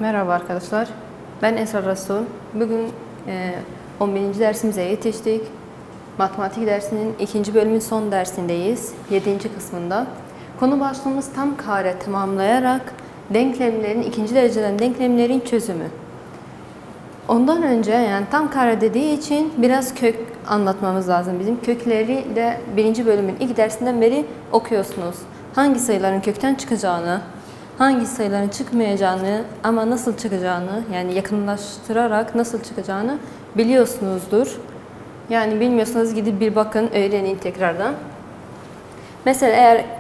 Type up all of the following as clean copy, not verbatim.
Merhaba arkadaşlar, ben Esra Rasul. Bugün 11. dersimize yetiştik. Matematik dersinin 2. bölümün son dersindeyiz, 7. kısmında. Konu başlığımız tam kare tamamlayarak denklemlerin, ikinci dereceden denklemlerin çözümü. Ondan önce yani tam kare dediği için biraz kök anlatmamız lazım. Bizim kökleri de 1. bölümün ilk dersinden beri okuyorsunuz. Hangi sayıların kökten çıkacağını, hangi sayıların çıkmayacağını ama nasıl çıkacağını, yani yakınlaştırarak nasıl çıkacağını biliyorsunuzdur. Yani bilmiyorsanız gidip bir bakın, öğrenin tekrardan. Mesela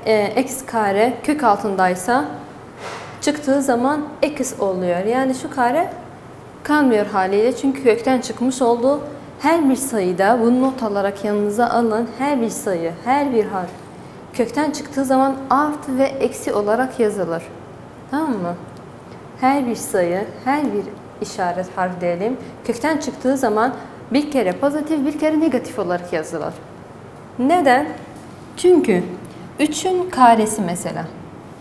eğer x kare kök altındaysa çıktığı zaman x oluyor. Yani şu kare kalmıyor haliyle çünkü kökten çıkmış oldu. Her bir sayıda bunu not alarak yanınıza alın. Her bir sayı, her bir harf kökten çıktığı zaman artı ve eksi olarak yazılır. Tamam mı? Her bir sayı, her bir işaret harf diyelim, kökten çıktığı zaman bir kere pozitif, bir kere negatif olarak yazılır. Neden? Çünkü 3'ün karesi mesela.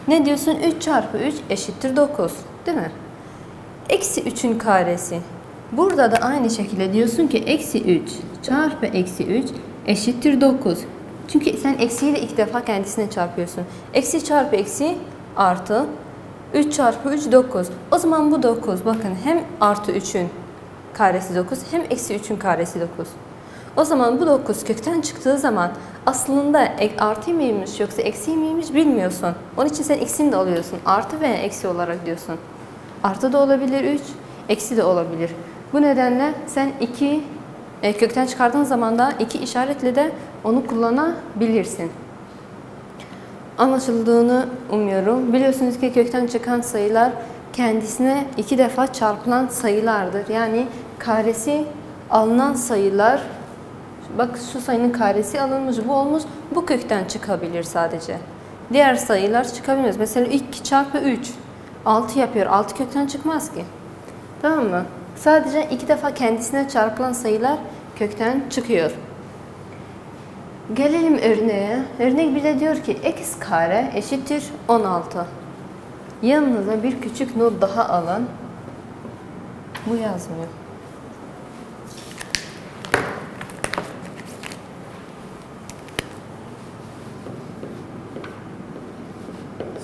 Ne diyorsun? 3 çarpı 3 eşittir 9. Değil mi? Eksi 3'ün karesi. Burada da aynı şekilde diyorsun ki eksi 3 çarpı eksi 3 eşittir 9. Çünkü sen eksiyi de ilk defa kendisine çarpıyorsun. Eksi çarpı eksi artı 3 çarpı 3 9. O zaman bu 9. Bakın hem artı 3'ün karesi 9 hem eksi 3'ün karesi 9. O zaman bu 9 kökten çıktığı zaman aslında artı mıymış yoksa eksi miymiş bilmiyorsun. Onun için sen ikisini de alıyorsun. Artı ve eksi olarak diyorsun. Artı da olabilir 3, eksi de olabilir. Bu nedenle sen 2 kökten çıkardığın zaman da 2 işaretle de onu kullanabilirsin. Anlaşıldığını umuyorum. Biliyorsunuz ki kökten çıkan sayılar kendisine 2 defa çarpılan sayılardır. Yani karesi alınan sayılar, bak şu sayının karesi alınmış, bu olmuş, bu kökten çıkabilir sadece. Diğer sayılar çıkabilmez. Mesela 2 çarpı 3 6 yapıyor. 6 kökten çıkmaz ki. Tamam mı? Sadece 2 defa kendisine çarpılan sayılar kökten çıkıyor. Gelelim örneğe. Örnek bir de diyor ki x kare eşittir 16. Yanınıza bir küçük not daha alın. Bu yazmıyor.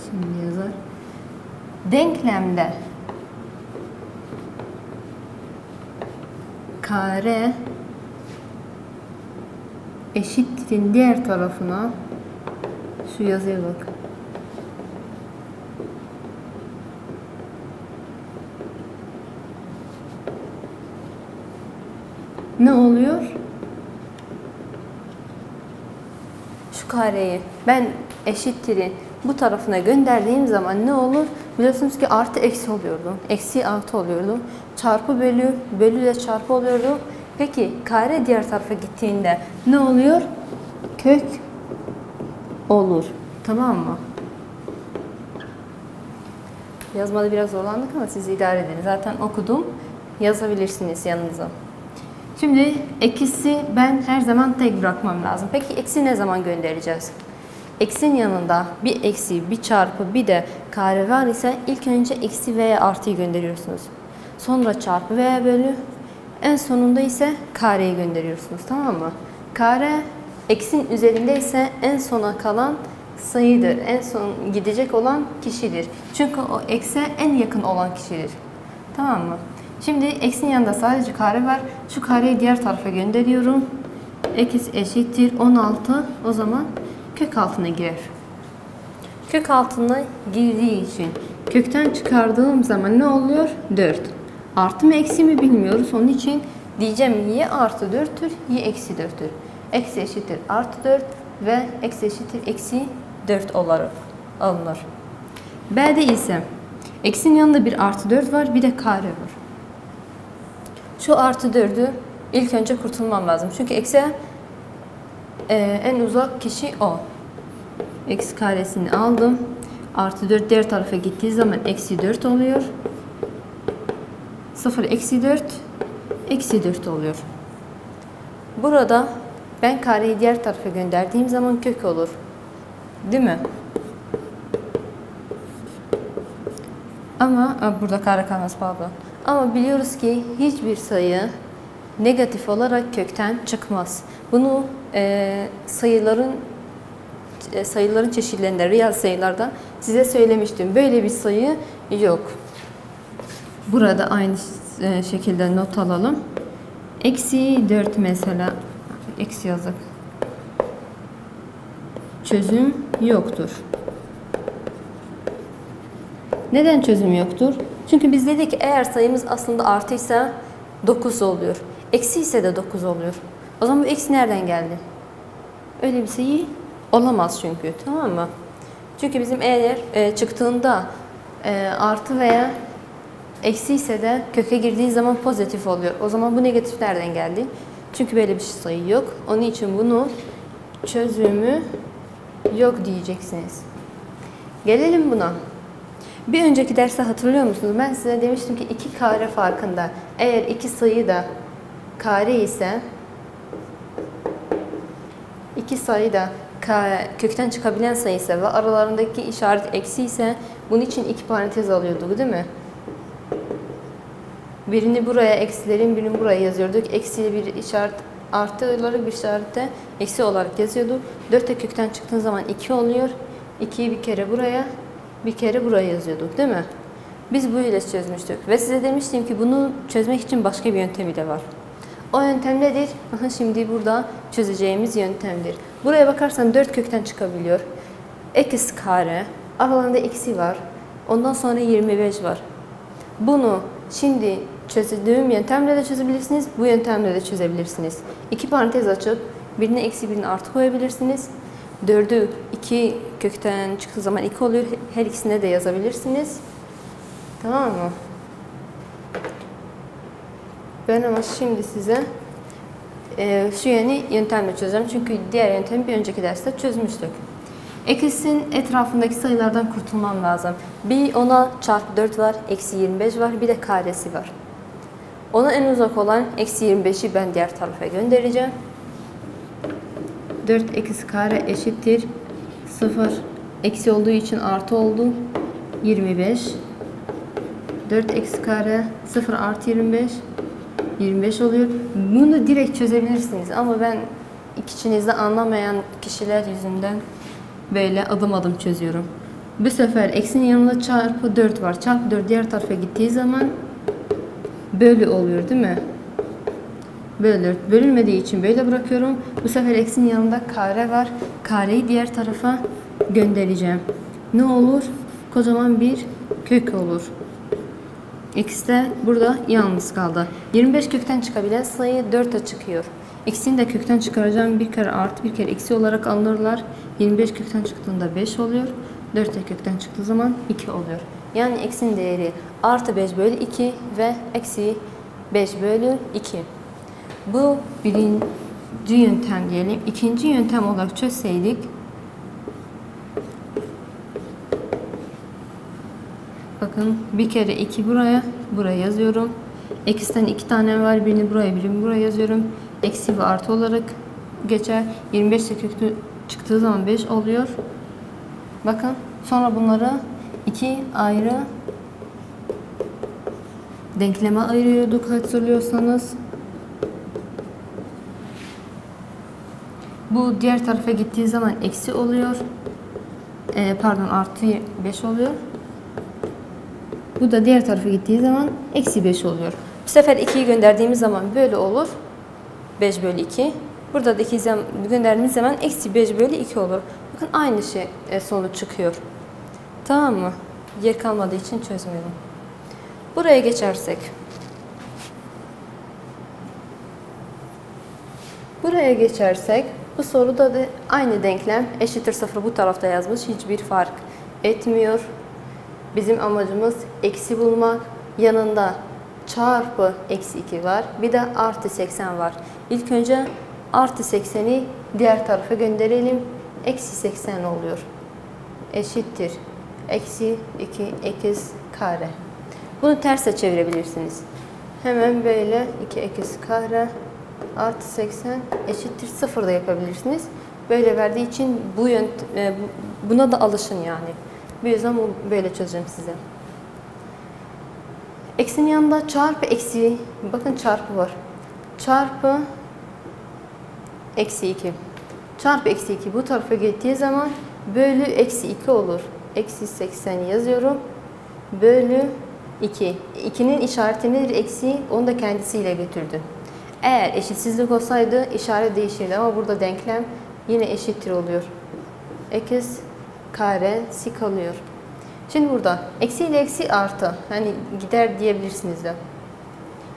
Şimdi yazar. Denklemde kare eşittirin diğer tarafına şu yazıya bak. Ne oluyor? Şu kareyi ben eşittirin bu tarafına gönderdiğim zaman ne olur? Biliyorsunuz ki artı eksi oluyordu. Eksi artı oluyordu. Çarpı bölü, bölü ile çarpı oluyordu. Peki kare diğer tarafa gittiğinde ne oluyor? Kök olur. Tamam mı? Yazmada biraz zorlandık ama siz idare edin. Zaten okudum. Yazabilirsiniz yanınıza. Şimdi eksi ben her zaman tek bırakmam lazım. Peki eksi ne zaman göndereceğiz? X'in yanında bir eksi, bir çarpı, bir de kare var ise ilk önce eksi veya artıyı gönderiyorsunuz. Sonra çarpı veya bölü, en sonunda ise kareyi gönderiyorsunuz. Tamam mı? Kare x'in üzerinde ise en sona kalan sayıdır. En son gidecek olan kişidir. Çünkü o x'e en yakın olan kişidir. Tamam mı? Şimdi x'in yanında sadece kare var. Şu kareyi diğer tarafa gönderiyorum. X eşittir 16. O zaman kök altına girer. Kök altına girdiği için kökten çıkardığım zaman ne oluyor? 4. Artı mı eksi mi bilmiyoruz. Onun için diyeceğim y artı 4'tür, y eksi 4'tür. X eşittir artı 4 ve x eşittir eksi 4 olarak alınır. B'de ise x'in yanında bir artı 4 var, bir de kare var. Şu artı 4'ü ilk önce kurtulmam lazım. Çünkü x'e en uzak kişi o. X karesini aldım. Artı 4 diğer tarafa gittiği zaman eksi 4 oluyor. 0 eksi 4 eksi 4 oluyor. Burada ben kareyi diğer tarafa gönderdiğim zaman kök olur. Değil mi? Ama burada kare kalmaz, pardon. Ama biliyoruz ki hiçbir sayı negatif olarak kökten çıkmaz. Bunu sayıların çeşitlerinde, reel sayılarda size söylemiştim. Böyle bir sayı yok. Burada aynı şekilde not alalım. Eksi 4 mesela. Eksi yazık. Çözüm yoktur. Neden çözüm yoktur? Çünkü biz dedik ki eğer sayımız aslında artıysa 9 oluyor. Eksi ise de 9 oluyor. O zaman bu eksi nereden geldi? Öyle bir sayı olamaz çünkü. Tamam mı? Çünkü bizim eğer çıktığında artı veya eksi ise de köke girdiği zaman pozitif oluyor. O zaman bu negatif nereden geldi? Çünkü böyle bir sayı yok. Onun için bunu çözümü yok diyeceksiniz. Gelelim buna. Bir önceki derste hatırlıyor musunuz? Ben size demiştim ki iki kare farkında eğer iki sayı da kare ise iki sayı da kökten çıkabilen sayı ise ve aralarındaki işaret eksi ise bunun için iki parantez alıyorduk değil mi? Birini buraya eksilerin birini buraya yazıyorduk. Eksi bir işaret artı olarak bir işarette eksi olarak yazıyorduk. 4 de kökten çıktığın zaman 2 oluyor. 2'yi bir kere buraya bir kere buraya yazıyorduk değil mi? Biz böyle çözmüştük. Ve size demiştim ki bunu çözmek için başka bir yöntemi de var. O yöntem nedir? Aha, şimdi burada çözeceğimiz yöntemdir. Buraya bakarsan 4 kökten çıkabiliyor. X kare. Aralarında eksi var. Ondan sonra 25 var. Bunu şimdi çözdüğüm yöntemle de çözebilirsiniz. Bu yöntemle de çözebilirsiniz. İki parantez açıp birine eksi birine artı koyabilirsiniz. 4'ü 2 kökten çıktığı zaman 2 oluyor. Her ikisine de yazabilirsiniz. Tamam mı? Ben ama şimdi size şu yeni yöntemle çözeceğim. Çünkü diğer yöntemi bir önceki derste çözmüştük. X'in etrafındaki sayılardan kurtulmam lazım. Bir ona çarpı 4 var, eksi 25 var, bir de karesi var. Ona en uzak olan eksi 25'i ben diğer tarafa göndereceğim. 4 eksi kare eşittir 0. Eksi olduğu için artı oldu. 25. 4 eksi kare 0 artı 25. 25 oluyor. Bunu direkt çözebilirsiniz ama ben içinizde anlamayan kişiler yüzünden böyle adım adım çözüyorum. Bu sefer eksinin yanında çarpı 4 var. Çarpı 4 diğer tarafa gittiği zaman bölü oluyor değil mi? Bölünmediği için böyle bırakıyorum. Bu sefer eksinin yanında kare var. Kareyi diğer tarafa göndereceğim. Ne olur? Kocaman bir kök olur. X de burada yalnız kaldı. 25 kökten çıkabilen sayı 4'e çıkıyor. X'ini de kökten çıkaracağım. Bir kere artı bir kere eksi olarak alınırlar. 25 kökten çıktığında 5 oluyor. 4 de kökten çıktığı zaman 2 oluyor. Yani x'in değeri artı 5 bölü 2 ve eksi 5 bölü 2. Bu birinci yöntem diyelim. İkinci yöntem olarak çözseydik bakın bir kere 2 buraya yazıyorum. X'ten 2 tane var. Birini buraya yazıyorum. Eksi ve artı olarak geçer. 25 de kökten çıktığı zaman 5 oluyor. Bakın sonra bunları iki ayrı denkleme ayırıyorduk hatırlıyorsanız. Bu diğer tarafa gittiği zaman eksi oluyor. Artı 5 oluyor. Bu da diğer tarafa gittiği zaman eksi 5 oluyor. Bu sefer 2'yi gönderdiğimiz zaman böyle olur. 5 bölü 2. Burada da 2'yi gönderdiğimiz zaman eksi 5 bölü 2 olur. Bakın aynı şey sonuç çıkıyor. Tamam mı? Yer kalmadığı için çözmüyorum. Buraya geçersek. Bu soruda da aynı denklem eşittir 0 bu tarafta yazmış. Hiçbir fark etmiyor. Bizim amacımız eksi bulmak. Yanında çarpı eksi 2 var. Bir de artı 80 var. İlk önce artı 80'i diğer tarafa gönderelim. Eksi 80 oluyor. Eşittir. Eksi 2 x kare. Bunu terse çevirebilirsiniz. Hemen böyle 2x kare artı 80 eşittir 0 da yapabilirsiniz. Böyle verdiği için buna da alışın yani. Bu yüzden böyle çözeceğim size. Eksinin yanında çarpı eksi, bakın çarpı var. Çarpı eksi 2. Çarpı eksi 2 bu tarafa gittiği zaman bölü eksi 2 olur. Eksi 80 yazıyorum. Bölü 2. 2'nin işareti nedir? Eksi, onu da kendisiyle götürdü. Eğer eşitsizlik olsaydı işaret değişirdi ama burada denklem yine eşittir oluyor. X karesi kalıyor. Şimdi burada eksi ile eksi artı. Hani gider diyebilirsiniz de.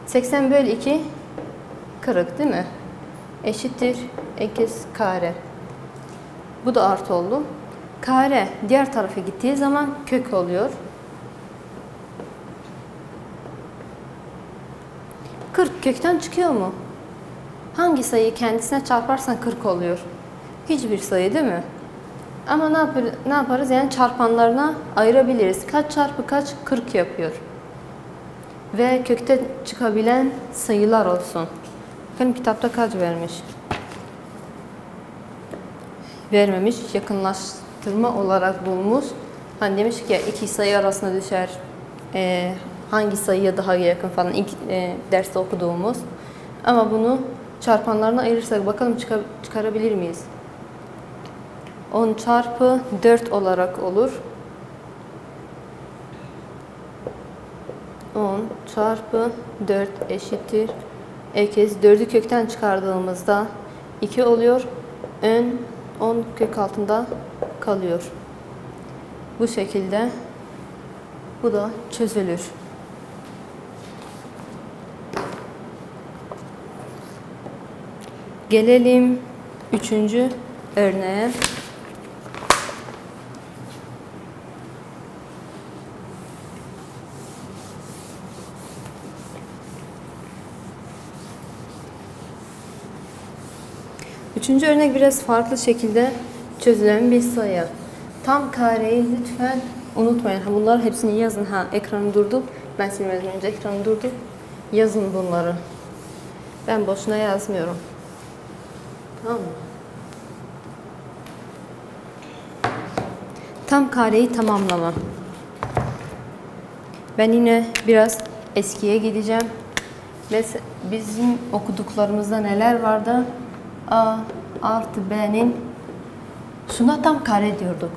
80 bölü 2 40 değil mi? Eşittir x kare. Bu da artı oldu. Kare diğer tarafa gittiği zaman kök oluyor. 40 kökten çıkıyor mu? Hangi sayıyı kendisine çarparsan 40 oluyor? Hiçbir sayı değil mi? Ama ne yaparız? Yani çarpanlarına ayırabiliriz. Kaç çarpı kaç? 40 yapıyor. Ve kökte çıkabilen sayılar olsun. Bakın kitapta kaç vermiş? Vermemiş. Yakınlaştırma olarak bulmuş. Hani demiş ki iki sayı arasında düşer. Hangi sayıya daha yakın falan ilk derste okuduğumuz. Ama bunu çarpanlarına ayırırsak bakalım çıkarabilir miyiz? 10 çarpı 4 olarak olur. 10 çarpı 4 eşittir. Eksi 4'ü kökten çıkardığımızda 2 oluyor. Ön 10 kök altında kalıyor. Bu şekilde bu da çözülür. Gelelim 3. örneğe. Üçüncü örnek biraz farklı şekilde çözülen bir sayı. Tam kareyi lütfen unutmayın. Bunları hepsini yazın. Ekranı durdup, ben silmeden önce ekranı durdup yazın bunları. Ben boşuna yazmıyorum. Tamam mı? Tam kareyi tamamlama. Ben yine biraz eskiye gideceğim. Mesela bizim okuduklarımızda neler vardı? A artı B'nin şuna tam kare diyorduk.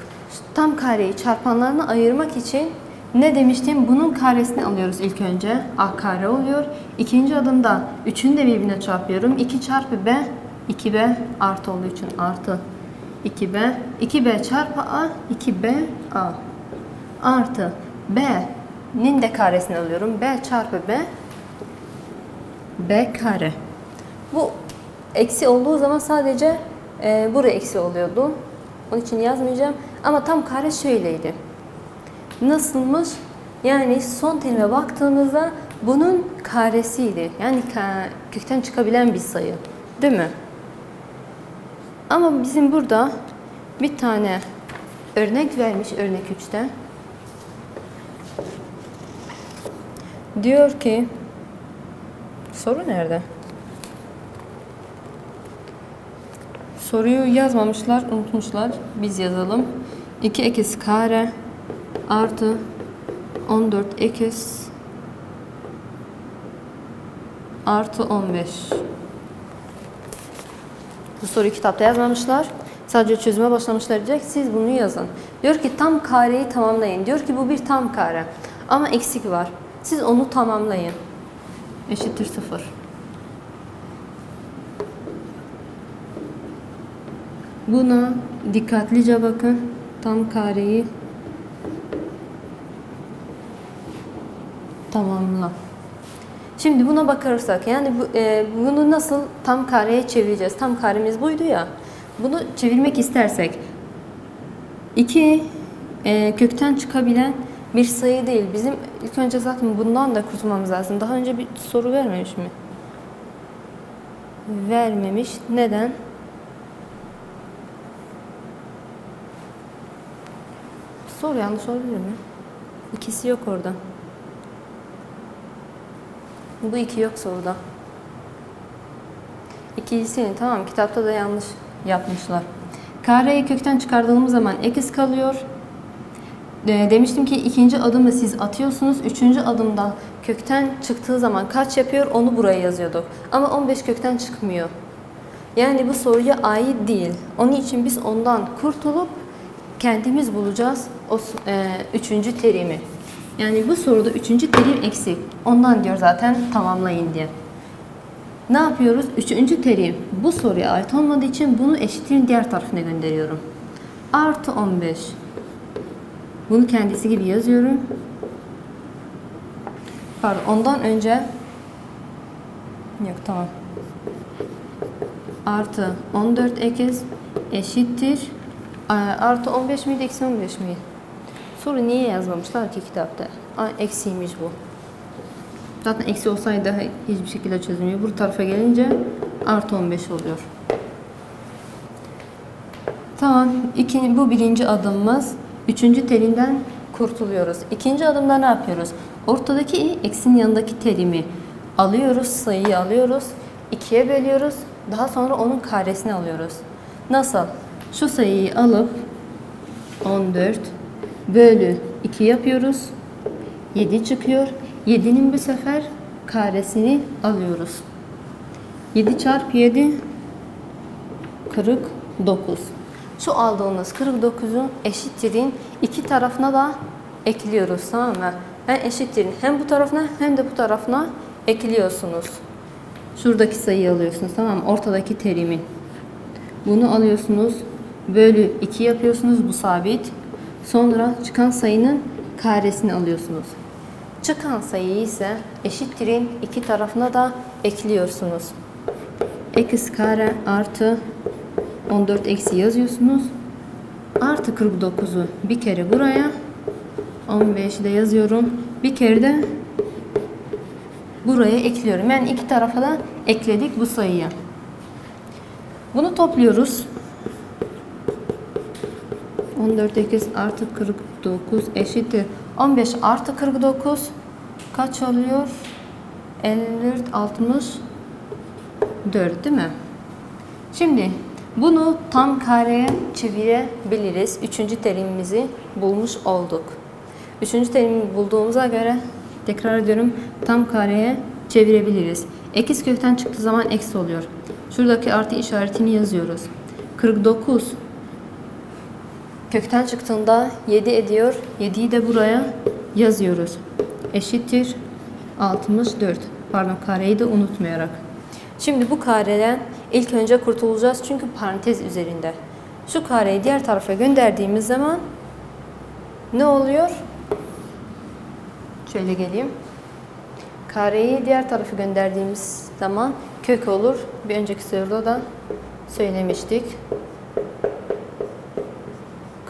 Tam kareyi çarpanlarına ayırmak için ne demiştim? Bunun karesini alıyoruz ilk önce. A kare oluyor. İkinci adımda 3'ünü de birbirine çarpıyorum. 2 çarpı B, 2B artı olduğu için artı 2B. 2B çarpı A, 2B A artı B'nin de karesini alıyorum. B çarpı B, B kare. Bu eksi olduğu zaman sadece buraya eksi oluyordu. Onun için yazmayacağım. Ama tam kare şöyleydi. Nasılmış? Yani son terime baktığımızda bunun karesiydi. Yani kökten çıkabilen bir sayı. Değil mi? Ama bizim burada bir tane örnek vermiş. Örnek 3'te. Diyor ki soru nerede? Soruyu yazmamışlar, unutmuşlar. Biz yazalım. 2x kare artı 14x artı 15. Bu soruyu kitapta yazmamışlar. Sadece çözüme başlamışlar diyecek. Siz bunu yazın. Diyor ki tam kareyi tamamlayın. Diyor ki bu bir tam kare. Ama eksik var. Siz onu tamamlayın. Eşittir 0. Buna dikkatlice bakın. Tam kareyi tamamla. Şimdi buna bakarsak yani bunu nasıl tam kareye çevireceğiz? Tam karemiz buydu ya. Bunu çevirmek istersek 2 kökten çıkabilen bir sayı değil. Bizim ilk önce zaten bundan da kurtulmamız lazım. Daha önce bir soru vermemiş mi? Vermemiş. Neden? Soru yanlış olabilir mi? İkisi yok orada. Bu 2 yok soruda. İkincisini tamam kitapta da yanlış yapmışlar. Kareyi kökten çıkardığımız zaman x kalıyor. Demiştim ki ikinci adımı siz atıyorsunuz. Üçüncü adımda kökten çıktığı zaman kaç yapıyor onu buraya yazıyorduk. Ama 15 kökten çıkmıyor. Yani bu soruya ait değil. Onun için biz ondan kurtulup kendimiz bulacağız o üçüncü terimi. Yani bu soruda üçüncü terim eksik. Ondan diyor zaten tamamlayın diye. Ne yapıyoruz? Üçüncü terim bu soruya ait olmadığı için bunu eşitliğin diğer tarafına gönderiyorum. Artı 15. Bunu kendisi gibi yazıyorum. Pardon, ondan önce yok, tamam. Artı 14 ekiz eşittir. Artı 15 miydi, eksi 15 miydi? Soru niye yazmamışlar ki kitapta? Eksiymiş bu. Zaten eksi olsaydı hiçbir şekilde çözülmüyor. Bu tarafa gelince artı 15 oluyor. Tamam. Bu birinci adımımız. Üçüncü terimden kurtuluyoruz. İkinci adımda ne yapıyoruz? Ortadaki eksinin yanındaki terimi alıyoruz. Sayıyı alıyoruz. 2'ye bölüyoruz. Daha sonra onun karesini alıyoruz. Nasıl? Şu sayıyı alıp 14 bölü 2 yapıyoruz. 7 çıkıyor. 7'nin bu sefer karesini alıyoruz. 7 çarpı 7 49. Şu aldığımız 49'u eşittirin iki tarafına da ekliyoruz, tamam mı? Yani eşittirin hem bu tarafına hem de bu tarafına ekliyorsunuz. Şuradaki sayıyı alıyorsunuz, tamam mı? Ortadaki terimin. Bunu alıyorsunuz. Bölü 2 yapıyorsunuz. Bu sabit. Sonra çıkan sayının karesini alıyorsunuz. Çıkan sayıyı ise eşittirin iki tarafına da ekliyorsunuz. X kare artı 14 eksi yazıyorsunuz. Artı 49'u bir kere buraya, 15'i de yazıyorum. Bir kere de buraya ekliyorum. Yani iki tarafa da ekledik bu sayıyı. Bunu topluyoruz. 14 eksi artı 49 eşittir 15 artı 49 kaç oluyor? 54 64 değil mi? Şimdi bunu tam kareye çevirebiliriz. Üçüncü terimimizi bulmuş olduk. Üçüncü terimi bulduğumuza göre tekrar ediyorum, tam kareye çevirebiliriz. Ekiz kökten çıktığı zaman eksi oluyor. Şuradaki artı işaretini yazıyoruz. 49 kökten çıktığında 7 ediyor. 7'yi de buraya yazıyoruz. Eşittir 64. Pardon, kareyi de unutmayarak. Şimdi bu kareden ilk önce kurtulacağız çünkü parantez üzerinde. Şu kareyi diğer tarafa gönderdiğimiz zaman ne oluyor? Şöyle geleyim. Kareyi diğer tarafa gönderdiğimiz zaman kök olur. Bir önceki soruda da söylemiştik.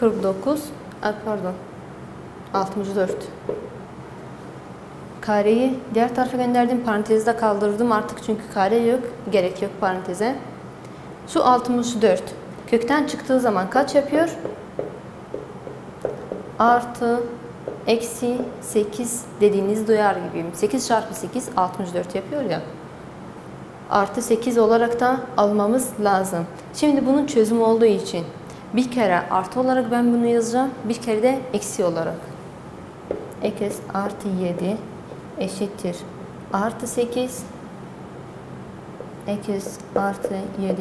49, pardon, 64. Kareyi diğer tarafa gönderdim. Parantezde kaldırdım artık çünkü kare yok. Gerek yok paranteze. Şu 64. Kökten çıktığı zaman kaç yapıyor? Artı, eksi 8 dediğinizi duyar gibiyim. 8 çarpı 8 64 yapıyor ya. Artı 8 olarak da almamız lazım. Şimdi bunun çözümü olduğu için bir kere artı olarak ben bunu yazacağım. Bir kere de eksi olarak. X artı 7 eşittir artı 8. X artı 7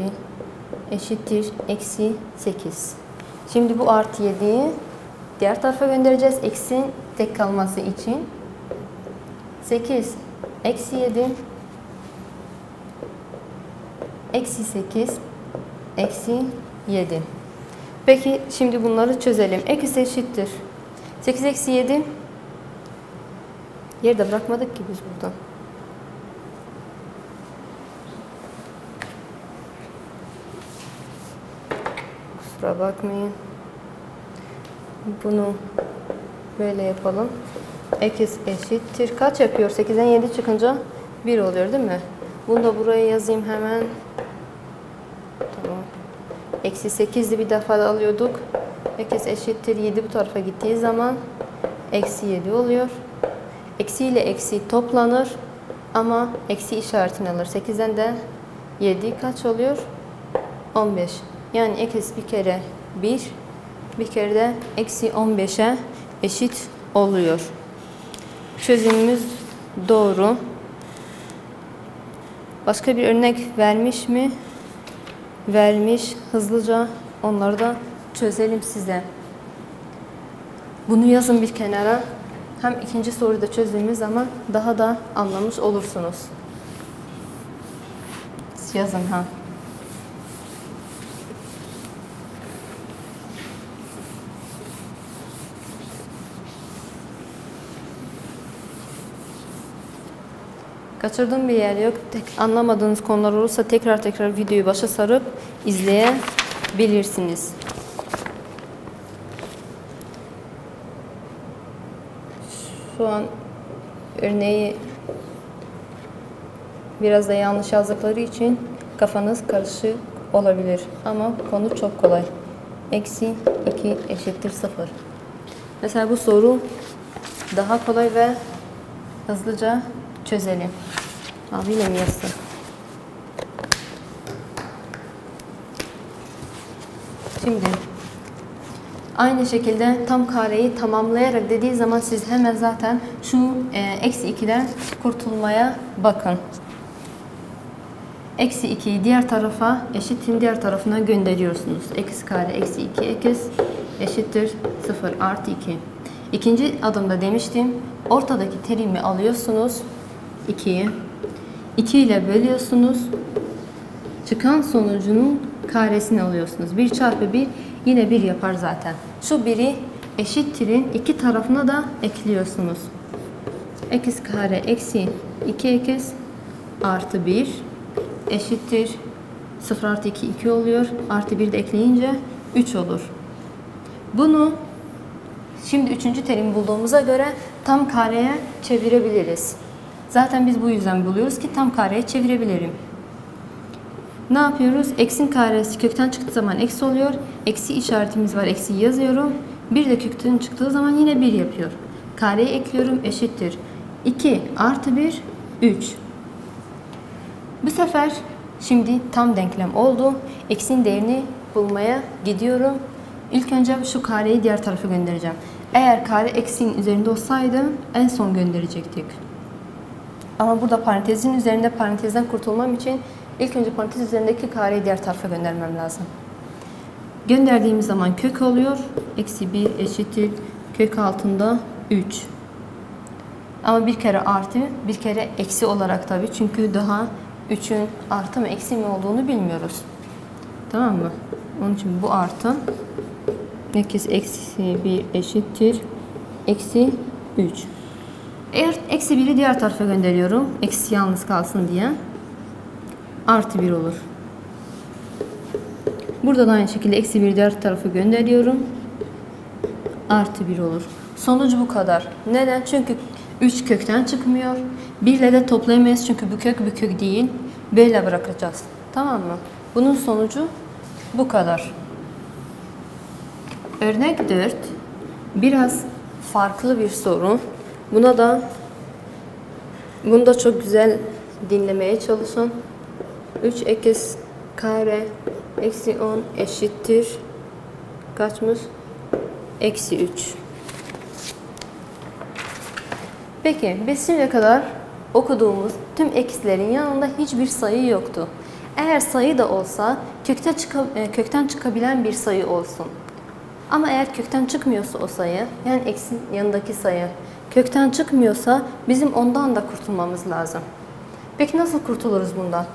eşittir eksi 8. Şimdi bu artı 7'yi diğer tarafa göndereceğiz. Eksi tek kalması için. 8 eksi 7 eksi 8 eksi 7. Peki şimdi bunları çözelim. X eşittir 8 eksi 7. Yerde bırakmadık ki biz burada. Kusura bakmayın. Bunu böyle yapalım. X eşittir. Kaç yapıyor? 8'den 7 çıkınca 1 oluyor değil mi? Bunu da buraya yazayım hemen. Tamam. Eksi 8'li bir defa da alıyorduk. X eşittir 7 bu tarafa gittiği zaman eksi 7 oluyor. Eksi ile eksi toplanır ama eksi işaretini alır. 8'den de 7 kaç oluyor? 15. Yani x bir kere 1, bir kere de eksi 15'e eşit oluyor. Çözümümüz doğru. Başka bir örnek vermiş mi? Vermiş. Hızlıca onları da çözelim size. Bunu yazın bir kenara. Hem ikinci soruyu da çözdüğümüz zaman daha da anlamış olursunuz. Yazın ha. Kaçırdığım bir yer yok. Anlamadığınız konular olursa tekrar videoyu başa sarıp izleyebilirsiniz. Şu an örneği biraz da yanlış yazdıkları için kafanız karışık olabilir. Ama konu çok kolay. Eksi 2 eşittir 0. Mesela bu soru daha kolay ve hızlıca çözelim. Abiyle mi yazsın? Şimdi aynı şekilde tam kareyi tamamlayarak dediği zaman siz hemen zaten şu eksi 2'den kurtulmaya bakın. Eksi 2'yi diğer tarafa, eşitin diğer tarafına gönderiyorsunuz. X kare eksi 2x eşittir 0 artı 2. İkinci adımda demiştim. Ortadaki terimi alıyorsunuz. 2'yi. 2 ile bölüyorsunuz. Çıkan sonucunun karesini alıyorsunuz. 1 çarpı 1 yine 1 yapar zaten. Şu 1'i eşittirin iki tarafına da ekliyorsunuz. X kare eksi 2x artı 1 eşittir 0 artı 2 2 oluyor. Artı 1 de ekleyince 3 olur. Bunu şimdi üçüncü terimi bulduğumuza göre tam kareye çevirebiliriz. Zaten biz bu yüzden buluyoruz ki tam kareye çevirebilirim. Ne yapıyoruz? X'in karesi kökten çıktığı zaman eksi oluyor. Eksi işaretimiz var. Eksi yazıyorum. Bir de kökten çıktığı zaman yine 1 yapıyor. Kareye ekliyorum. Eşittir 2 artı 1 3. Bu sefer şimdi tam denklem oldu. X'in değerini bulmaya gidiyorum. İlk önce şu kareyi diğer tarafa göndereceğim. Eğer kare eksiğin üzerinde olsaydı en son gönderecektik. Ama burada parantezin üzerinde, parantezden kurtulmam için ilk önce parantez üzerindeki kareyi diğer tarafa göndermem lazım. Gönderdiğimiz zaman kök oluyor. Eksi 1 eşittir kök altında 3. Ama bir kere artı, bir kere eksi olarak tabii. Çünkü daha 3'ün artı mı eksi mi olduğunu bilmiyoruz. Tamam mı? Onun için bu artı. Eksi 1 eşittir eksi 3. Eğer eksi 1'i diğer tarafa gönderiyorum. Eksi yalnız kalsın diye. Artı 1 olur. Burada da aynı şekilde eksi 1'i diğer tarafa gönderiyorum. Artı 1 olur. Sonucu bu kadar. Neden? Çünkü 3 kökten çıkmıyor. 1 ile de toplayamayız çünkü bu kök değil. Böyle bırakacağız. Tamam mı? Bunun sonucu bu kadar. Örnek 4. Biraz farklı bir soru. Bunu da çok güzel dinlemeye çalışın. 3x kare eksi 10 eşittir kaçmış? Eksi 3. Peki biz şimdiye kadar okuduğumuz tüm eksilerin yanında hiçbir sayı yoktu. Eğer sayı da olsa kökten çıkabilen bir sayı olsun. Ama eğer kökten çıkmıyorsa o sayı, yani x'in yanındaki sayı kökten çıkmıyorsa bizim ondan da kurtulmamız lazım. Peki nasıl kurtuluruz bundan?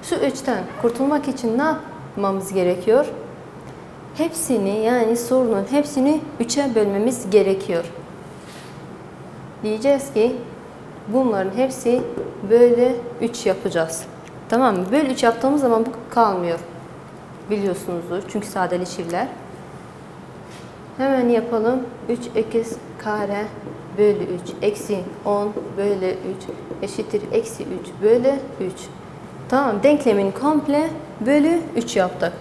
Şu 3'ten kurtulmak için ne yapmamız gerekiyor? Hepsini, yani sorunun hepsini 3'e bölmemiz gerekiyor. Diyeceğiz ki bunların hepsi bölü 3 yapacağız. Tamam mı? Bölü 3 yaptığımız zaman bu kalmıyor. Biliyorsunuzdur çünkü sadeleşirler. Hemen yapalım. 3x kare bölü 3 eksi 10 bölü 3 eşittir eksi 3 bölü 3. Tamam, denklemin komple bölü 3 yaptık.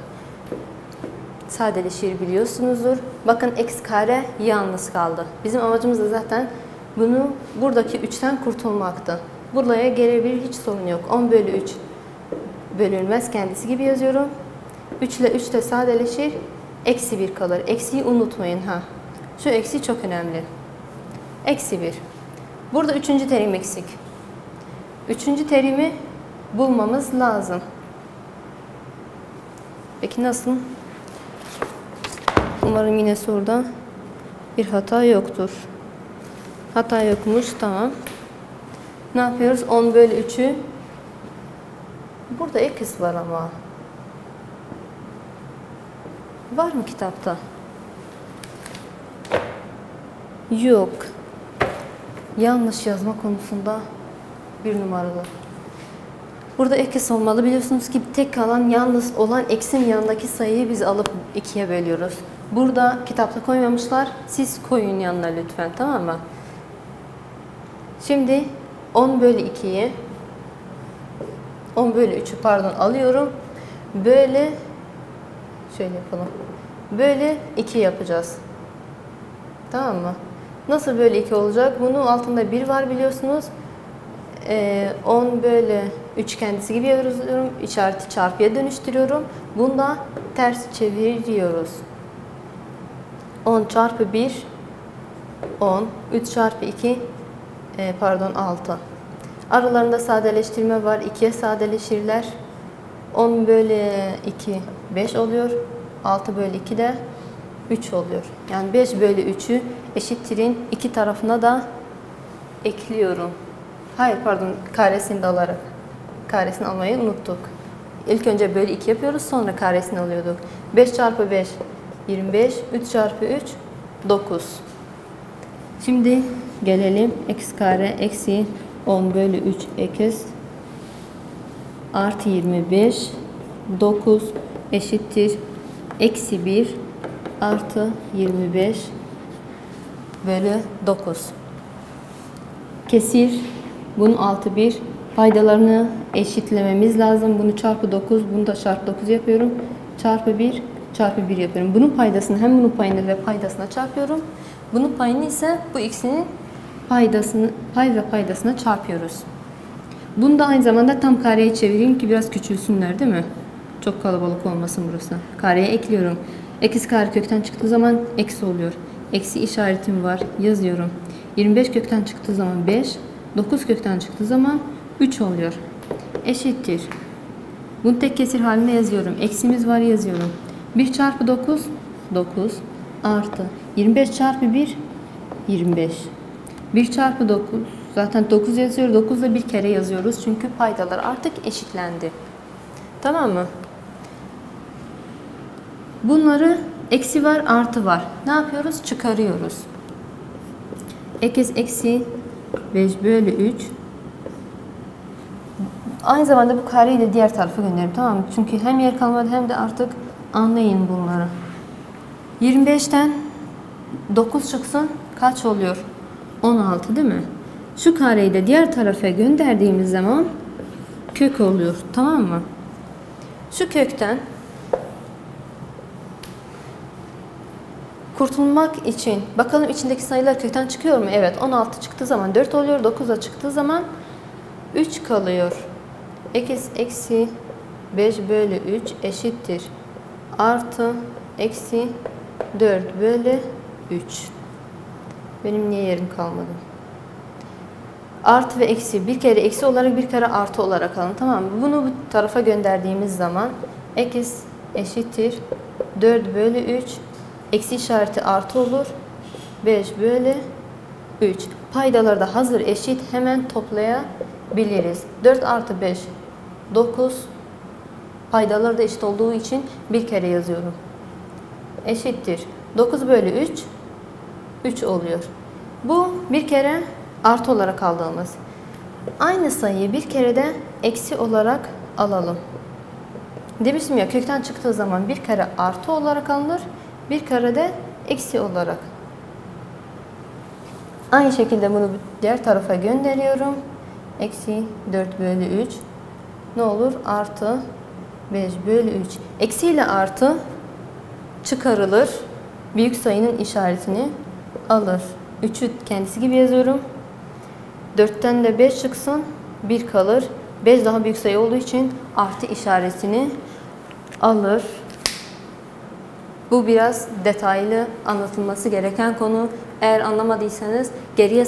Sadeleşir biliyorsunuzdur. Bakın x kare yalnız kaldı. Bizim amacımız da zaten bunu buradaki 3'ten kurtulmaktı. Buraya gelebilir, hiç sorun yok. 10 bölü 3 bölünmez, kendisi gibi yazıyorum. 3 ile 3 de sadeleşir. Eksi 1 kalır. Eksiyi unutmayın ha. Şu eksi çok önemli. Eksi 1. Burada 3. terim eksik. 3. terimi bulmamız lazım. Peki nasıl? Umarım yine soruda bir hata yoktur. Hata yokmuş, tamam. Ne yapıyoruz? 10 bölü 3'ü. Burada x var ama. Var mı kitapta? Yok. Yanlış yazma konusunda bir numaralı. Burada x olmalı. Biliyorsunuz ki tek kalan yalnız olan x'in yanındaki sayıyı biz alıp 2'ye bölüyoruz. Burada kitapta koymamışlar. Siz koyun yanına lütfen, tamam mı? Şimdi 10 bölü 2'yi 10 bölü 3'ü pardon alıyorum. Böyle şöyle yapalım. Böyle 2 yapacağız. Tamam mı? Nasıl böyle 2 olacak? Bunun altında 1 var biliyorsunuz. 10 bölü 3 kendisi gibi yazıyorum. İşareti çarpıya dönüştürüyorum. Bunda ters çeviriyoruz. 10 çarpı 1 10. 3 çarpı 2 6. Aralarında sadeleştirme var. 2'ye sadeleşirler. 10 bölü 2 5 oluyor. 6 bölü 2 de 3 oluyor. Yani 5 bölü 3'ü eşittirin iki tarafına da ekliyorum. Hayır pardon, karesini de alarak. Karesini almayı unuttuk. İlk önce bölü 2 yapıyoruz, sonra karesini alıyorduk. 5 çarpı 5 25. 3 çarpı 3 9. Şimdi gelelim x kare eksi 10 bölü 3 x artı 25 9 eşittir eksi 1 artı 25 bölü 9. Kesir. Bunun altı 1. Paydalarını eşitlememiz lazım. Bunu çarpı 9, bunu da çarpı 9 yapıyorum. Çarpı 1, çarpı 1 yapıyorum. Bunun paydasını hem bunun payını ve paydasına çarpıyorum. Bunun payını ise bu x'inin paydasını, pay ve paydasına çarpıyoruz. Bunu da aynı zamanda tam kareye çevireyim ki biraz küçülsünler, değil mi? Çok kalabalık olmasın burası. Kareye ekliyorum. Eksi kare kökten çıktığı zaman eksi oluyor. Eksi işaretim var. Yazıyorum. 25 kökten çıktığı zaman 5. 9 kökten çıktığı zaman 3 oluyor. Eşittir. Bunu tek kesir haline yazıyorum. Eksimiz var, yazıyorum. 1 çarpı 9 9 artı 25 çarpı 1 25. 1 çarpı 9 zaten 9 yazıyor. 9 da bir kere yazıyoruz. Çünkü paydalar artık eşitlendi. Tamam mı? Bunları eksi var, artı var. Ne yapıyoruz? Çıkarıyoruz. Eksi 5 bölü 3. Aynı zamanda bu kareyi de diğer tarafa gönderelim, tamam mı? Çünkü hem yer kalmadı hem de artık anlayın bunları. 25'ten 9 çıksın kaç oluyor? 16 değil mi? Şu kareyi de diğer tarafa gönderdiğimiz zaman kök oluyor, tamam mı? Şu kökten kurtulmak için bakalım içindeki sayılar kökten çıkıyor mu? Evet, 16 çıktığı zaman 4 oluyor. 9'a çıktığı zaman 3 kalıyor. Eksi 5 bölü 3 eşittir. Artı eksi 4 bölü 3. Benim niye yerim kalmadı? Artı ve eksi. Bir kere eksi olarak bir kere artı olarak alın. Tamam mı? Bunu bu tarafa gönderdiğimiz zaman x eşittir 4 bölü 3. Eksi işareti artı olur. 5 bölü 3. Paydaları da hazır eşit. Hemen toplayabiliriz. 4 artı 5 9. Paydaları da eşit olduğu için bir kere yazıyorum. Eşittir. 9 bölü 3 3 oluyor. Bu bir kere artı olarak aldığımız. Aynı sayıyı bir kere de eksi olarak alalım. Demiştim ya, kökten çıktığı zaman bir kere artı olarak alınır. Bir kere de eksi olarak. Aynı şekilde bunu diğer tarafa gönderiyorum. Eksi 4 bölü 3. Ne olur? Artı 5 bölü 3. Eksi ile artı çıkarılır. Büyük sayının işaretini alır. 3'ü kendisi gibi yazıyorum. 4'ten de 5 çıksın. 1 kalır. 5 daha büyük sayı olduğu için artı işaretini alır. Bu biraz detaylı anlatılması gereken konu. Eğer anlamadıysanız geriye